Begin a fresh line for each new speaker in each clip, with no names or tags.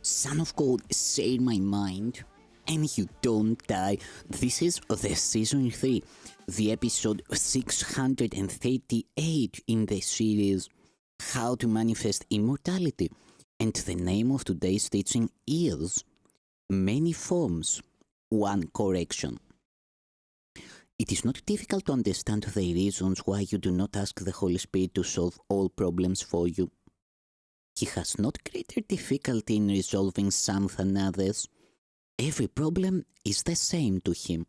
Son of God, saved my mind. And you don't die. This is the season 3, the episode 638 in the series How to Manifest Immortality. And the name of today's teaching is Many Forms, One Correction. It is not difficult to understand the reasons why you do not ask the Holy Spirit to solve all problems for you. He has not greater difficulty in resolving some than others. Every problem is the same to him,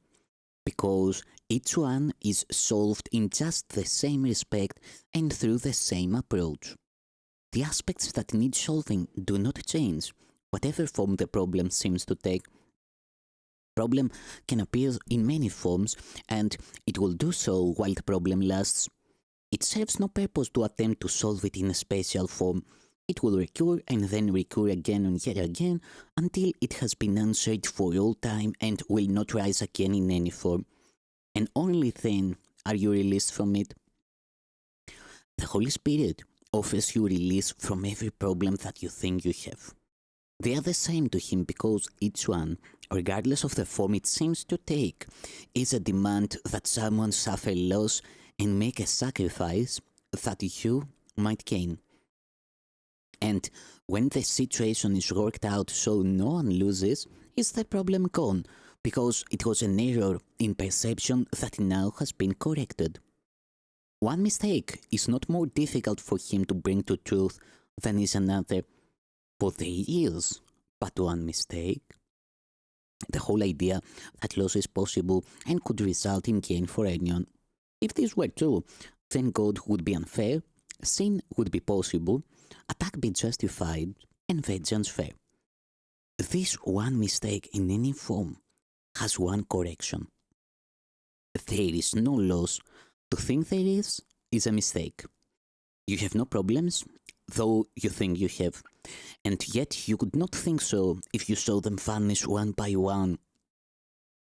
because each one is solved in just the same respect and through the same approach. The aspects that need solving do not change, whatever form the problem seems to take. Problem can appear in many forms, and it will do so while the problem lasts. It serves no purpose to attempt to solve it in a special form. It will recur and then recur again and yet again until it has been answered for all time and will not rise again in any form. And only then are you released from it. The Holy Spirit offers you release from every problem that you think you have. They are the same to Him because each one, regardless of the form it seems to take, is a demand that someone suffer loss and make a sacrifice that you might gain. And when the situation is worked out so no one loses, is the problem gone, because it was an error in perception that now has been corrected. One mistake is not more difficult for him to bring to truth than is another, for there is but one mistake. The whole idea that loss is possible and could result in gain for anyone. If this were true, then God would be unfair, sin would be possible, attack be justified, and vengeance fair. This one mistake in any form has one correction. There is no loss. To think there is a mistake. You have no problems, though you think you have, and yet you could not think so if you saw them vanish one by one,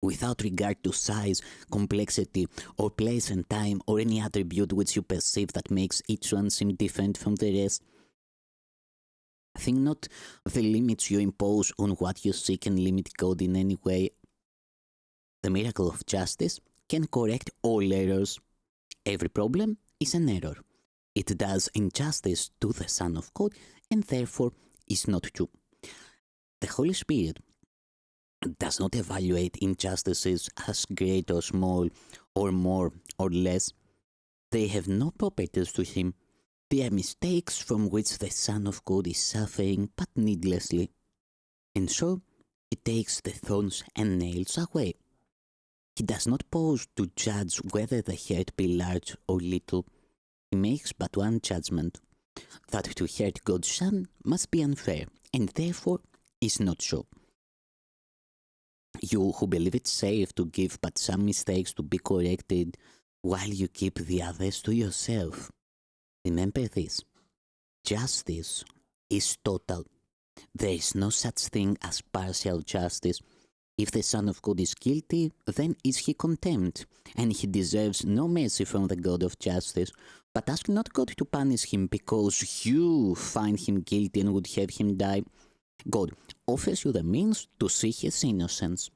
without regard to size, complexity, or place and time, or any attribute which you perceive that makes each one seem different from the rest. Think not the limits you impose on what you see can limit God in any way. The miracle of justice can correct all errors. Every problem is an error. It does injustice to the Son of God and therefore is not true. The Holy Spirit does not evaluate injustices as great or small, or more or less. They have no properties to Him. They are mistakes from which the Son of God is suffering, but needlessly. And so, He takes the thorns and nails away. He does not pause to judge whether the hurt be large or little. He makes but one judgment, that to hurt God's Son must be unfair, and therefore is not so. You who believe it safe to give but some mistakes to be corrected, while you keep the others to yourself. Remember this, justice is total. There is no such thing as partial justice. If the Son of God is guilty, then is he condemned, and he deserves no mercy from the God of justice. But ask not God to punish him because you find him guilty and would have him die. God offers you the means to see his innocence.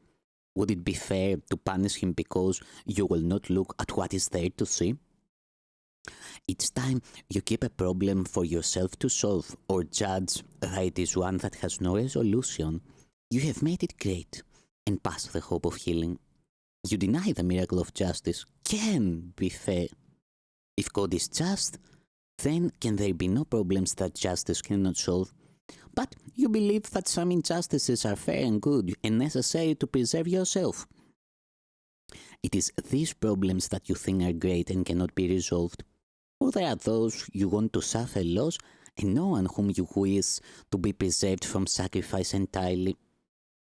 Would it be fair to punish him because you will not look at what is there to see? Each time you keep a problem for yourself to solve or judge that it is one that has no resolution, you have made it great and past the hope of healing. You deny the miracle of justice can be fair. If God is just, then can there be no problems that justice cannot solve? But you believe that some injustices are fair and good and necessary to preserve yourself. It is these problems that you think are great and cannot be resolved. Or there are those you want to suffer loss and no one whom you wish to be preserved from sacrifice entirely.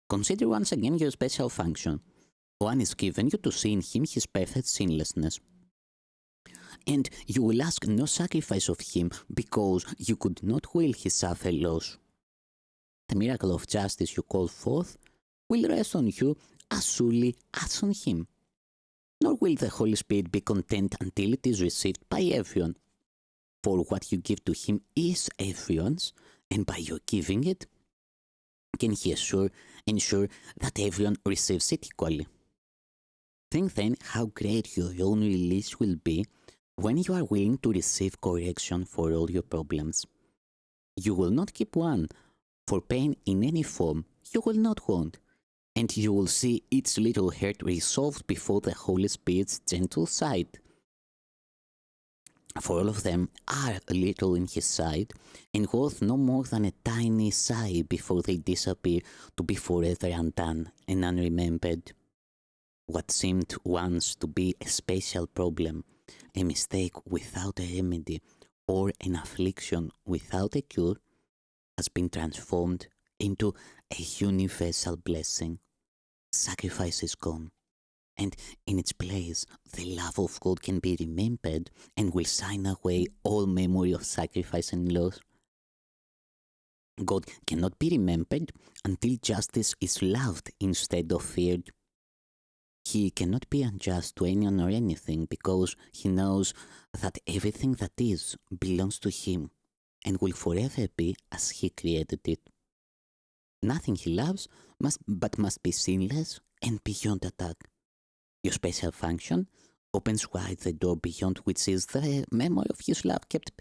Consider once again your special function. One is given you to see in him his perfect sinlessness. And you will ask no sacrifice of him because you could not will he suffer loss. The miracle of justice you call forth will rest on you as surely as on him. nor will the Holy Spirit be content until it is received by everyone. For what you give to him is everyone's, and by your giving it, can he ensure that everyone receives it equally. Think then how great your own release will be when you are willing to receive correction for all your problems. You will not keep one, for pain in any form you will not want, and you will see each little hurt resolved before the Holy Spirit's gentle sight. For all of them are little in his sight, and worth no more than a tiny sigh before they disappear to be forever undone and unremembered. What seemed once to be a special problem, a mistake without a remedy, or an affliction without a cure, has been transformed into a universal blessing. Sacrifice is gone, and in its place, the love of God can be remembered and will sign away all memory of sacrifice and loss. God cannot be remembered until justice is loved instead of feared. He cannot be unjust to anyone or anything because he knows that everything that is belongs to him and will forever be as he created it. Nothing he loves must be sinless and beyond attack. Your special function opens wide the door beyond which is the memory of his love kept.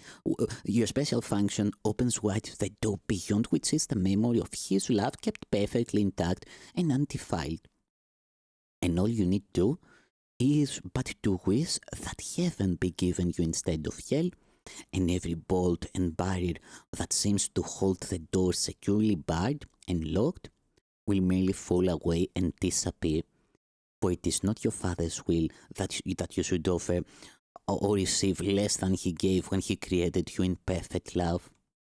Your special function opens wide the door beyond which is the memory of his love kept perfectly intact and undefiled. And all you need to do is but to wish that heaven be given you instead of hell, and every bolt and barrier that seems to hold the door securely barred and locked will merely fall away and disappear. For it is not your Father's will that you should offer or receive less than he gave when he created you in perfect love.